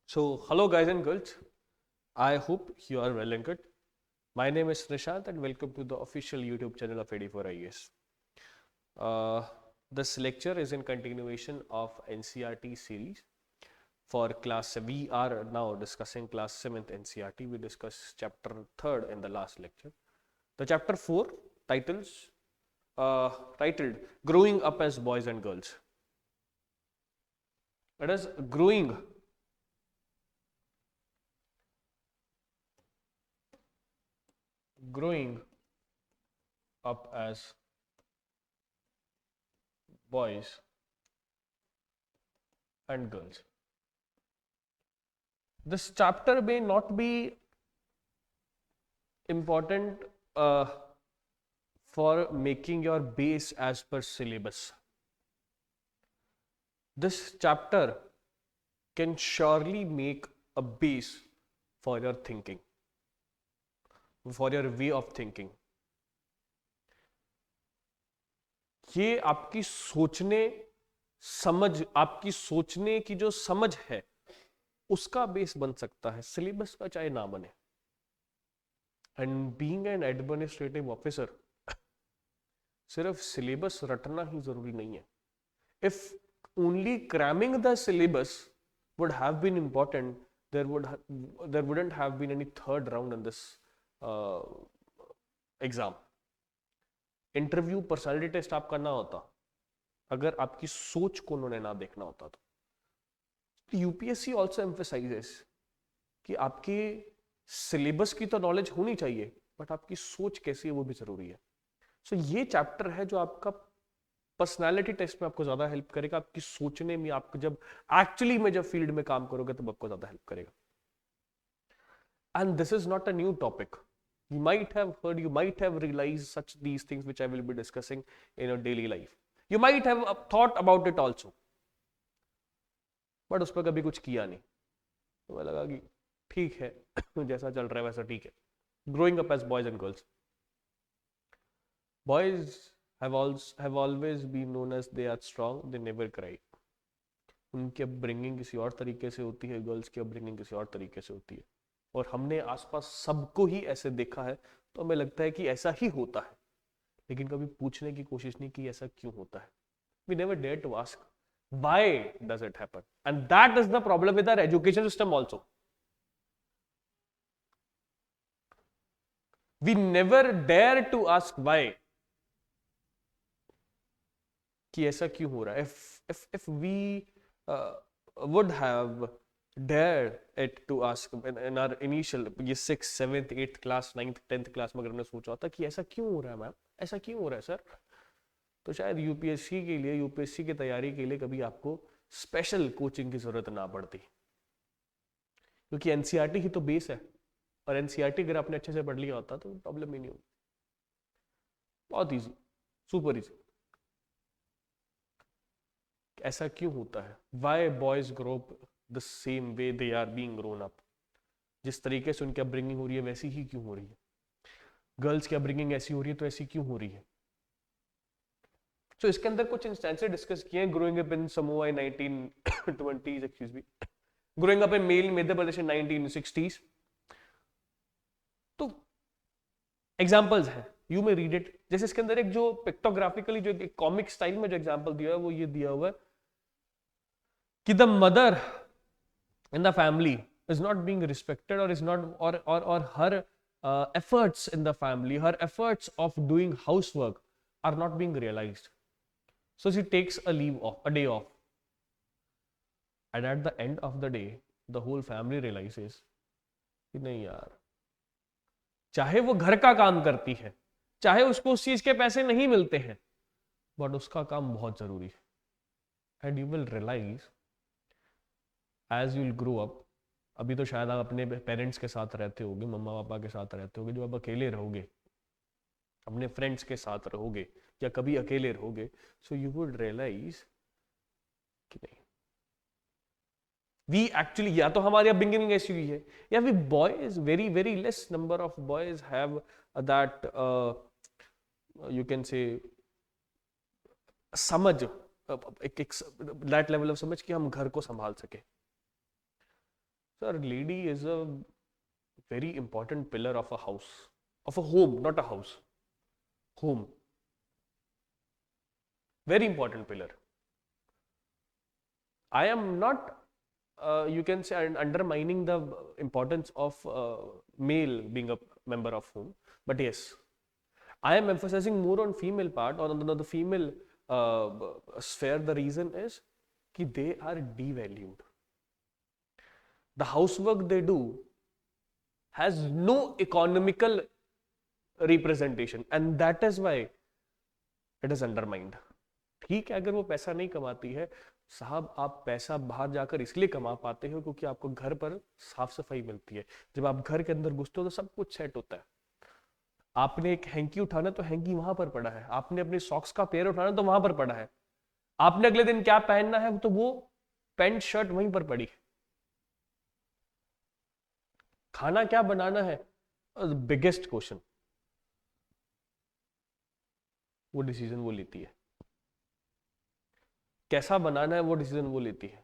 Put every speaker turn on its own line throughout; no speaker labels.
So, hello guys and girls. I hope you are well and good. My name is Nishant and welcome to the official YouTube channel of 84IES. Uh, this lecture is in continuation of NCERT series for class. We are now discussing class 7th NCERT. We discussed chapter 3rd in the last lecture. The chapter 4 titled Growing Up as Boys and Girls. It is growing up as boys and girls. This chapter may not be important for making your base as per syllabus. This chapter can surely make a base for your thinking, for your way of thinking. ये आपकी सोचने की जो समझ है उसका base बन सकता है, सिलेबस का चाहे ना बने. And being an administrative officer सिर्फ सिलेबस रटना ही जरूरी नहीं है. If only cramming the syllabus would have been important, there wouldn't have been any third round in this exam. Interview personality test आपका ना होता अगर आपकी सोच को उन्होंने ना देखना होता. तो यूपीएससी ऑल्सो एम्फेसाइजेस कि आपके सिलेबस की तो नॉलेज होनी चाहिए बट आपकी सोच कैसी है वो भी जरूरी है. सो ये चैप्टर है जो आपका पर्सनालिटी टेस्ट में आपको ज्यादा हेल्प करेगा. आपकी सोचने में, आपको जब एक्चुअली में जब फील्ड में काम करोगे तब आपको ज्यादा हेल्प करेगा. And this is not a new topic. You might have heard, you might have realized such these things which I will be discussing in your daily life. You might have thought about it also, but उस पर कभी कुछ किया नहीं. तो मैं लगा कि ठीक है जैसा चल रहा है वैसा ठीक है. Growing up as boys and girls. Boys have always been known as they are strong, they never cry. उनकी अपब्रिंगिंग किसी और तरीके से होती है, गर्ल्स की अपब्रिंगिंग किसी और तरीके से होती है. और हमने आसपास सबको ही ऐसे देखा है तो हमें लगता है कि ऐसा ही होता है, लेकिन कभी पूछने की कोशिश नहीं की ऐसा क्यों होता है. We never dare to ask why does it happen. And that is the problem with our education system also. We never dare to ask why, कि ऐसा क्यों हो रहा है. if we would have dared it to ask in our initial ये 6th 7th 8th class 9th 10th class में अगर हमने सोचा होता कि ऐसा क्यों हो रहा है मैम, ऐसा क्यों हो रहा है सर, तो शायद यूपीएससी की तैयारी के लिए कभी आपको स्पेशल कोचिंग की जरूरत ना पड़ती. क्योंकि एनसीईआरटी ही तो बेस है और एनसीईआरटी अगर आपने अच्छे से पढ़ लिया होता तो प्रॉब्लम ही नहीं होती. बहुत इजी, सुपर इजी. ऐसा क्यों होता है? Why boys grow up the same way they are being grown up. जिस तरीके से उनकी अपब्रिंगिंग हो रही है वैसी ही क्यों हो रही है. गर्ल्स की अपब्रिंगिंग ऐसी हो रही है तो ऐसी क्यों हो रही है. तो इसके अंदर कुछ इंस्टेंसेस डिस्कस किए हैं. Growing up in Samoa in 1920s, excuse me, growing up in male Madhya Pradesh in 1960s. तो एग्जांपल्स है, यू मे रीड इट. जैसे इसके अंदर एक जो पिक्टोग्राफिकली जो एक कॉमिक स्टाइल में जो एग्जांपल दिया है वो ये दिया हुआ है कि the mother in the family is not being respected or is not or her efforts in the family, her efforts of doing housework are not being realized. So she takes a day off, and at the end of the day the whole family realizes कि नहीं यार, चाहे वो घर का काम करती है, चाहे उसको उस चीज के पैसे नहीं मिलते हैं, बट उसका काम बहुत जरूरी है. And you will realize as you will grow up. अभी तो शायद आप अपने पेरेंट्स के साथ रहते होगे, मम्मा पापा के साथ रहते होगे. जब आप अकेले रहोगे, अपने फ्रेंड्स के साथ रहोगे या कभी अकेले रहोगे, सो यू वुड रियलाइज कि नहीं, वी एक्चुअली, या तो हमारी अपब्रिंगिंग ऐसी हुई है या we boys, very very less number of boys have that you can say समझ, दैट लेवल ऑफ समझ कि हम घर को संभाल सके. Sir, lady is a very important pillar of a house, of a home, not a house. Home. Very important pillar. I am not, you can say, undermining the importance of male being a member of home, but yes, I am emphasizing more on female part, or on the female sphere. The reason is that they are devalued. The housework they do has no economical representation, and that is why it is undermined. ठीक है, अगर वो पैसा नहीं कमाती है, साहब आप पैसा बाहर जाकर इसलिए कमा पाते हो क्योंकि आपको घर पर साफ सफाई मिलती है. जब आप घर के अंदर घुसते हो तो सब कुछ सेट होता है. आपने एक हैंकी उठाना तो हैंकी वहां पर पड़ा है, आपने अपने सॉक्स का पेयर उठाना तो वहां पर पड़ा है, आपने अगले दिन क्या पहनना है तो वो पैंट शर्ट वहीं पर पड़ी है. खाना क्या बनाना है, बिगेस्ट क्वेश्चन, वो डिसीजन वो लेती है. कैसा बनाना है वो डिसीजन वो लेती है.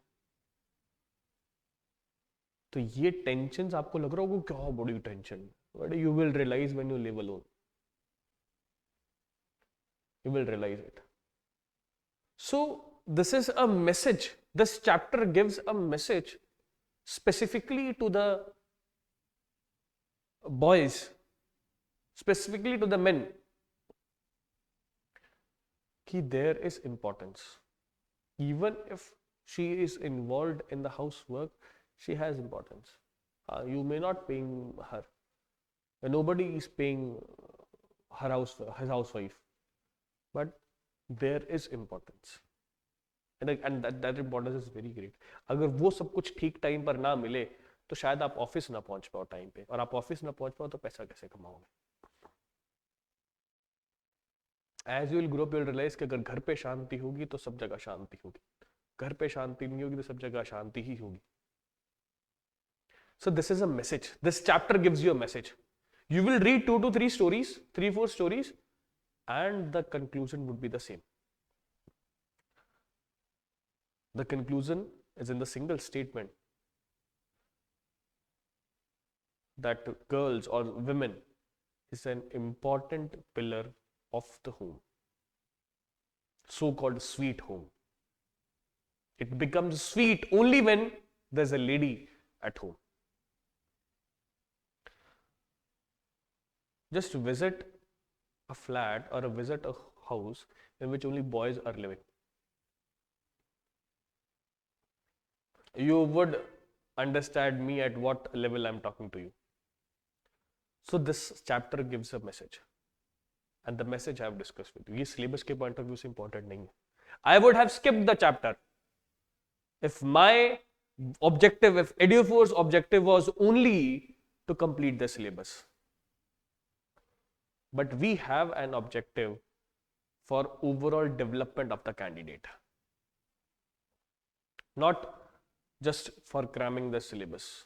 तो ये टेंशन आपको लग रहा होगा क्या बड़ी tension, but you will realize when you live alone, you will realize it. So this is a message, this chapter gives a message specifically to the boys, specifically to the men, कि there is importance. Even if she is involved in the housework, she has importance. You may not paying her, nobody is paying his housewife, but there is importance, and that importance is very great. अगर वो सब कुछ ठीक time पर ना मिले तो शायद आप ऑफिस ना पहुंच पाओ टाइम पे, और आप ऑफिस ना पहुंच पाओ तो पैसा कैसे कमाओगे. As you will grow up you will realise कि अगर घर पे शांति होगी तो सब जगह शांति होगी, घर पे शांति नहीं होगी तो सब जगह शांति ही होगी. So this is a message. This chapter gives you a message. You will read 2 to 3 stories, 3-4 stories, and the conclusion would be the same. The conclusion is in the single statement that girls or women is an important pillar of the home, so-called sweet home. It becomes sweet only when there's a lady at home. Just visit a flat or visit a house in which only boys are living. You would understand me at what level I'm talking to you. So this chapter gives a message, and the message I have discussed with you. ये syllabus के point of view से important नहीं है. I would have skipped the chapter if my objective, if Edu4's objective was only to complete the syllabus. But we have an objective for overall development of the candidate, not just for cramming the syllabus.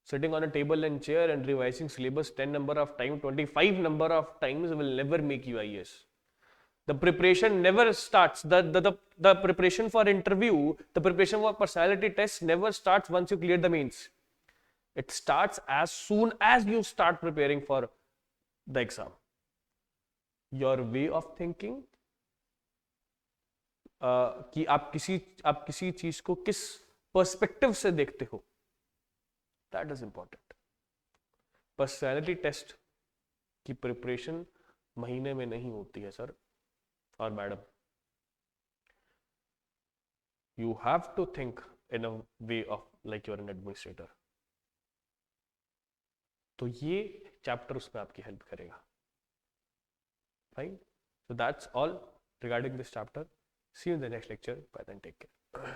Sitting on a table and chair and revising syllabus 10 number of times, 25 number of times will never make you IAS. The preparation never starts. The preparation for interview, the preparation for personality test never starts once you clear the mains. It starts as soon as you start preparing for the exam. Your way of thinking, कि आप किसी चीज को किस perspective से देखते हो, that is important. Personality test की प्रिपरेशन महीने में नहीं होती है सर और madam. You have to think in a way of like you're an administrator. तो ये चैप्टर उसमें आपकी हेल्प करेगा. Fine. So that's all regarding this chapter. See you in the next lecture. Bye then, take care.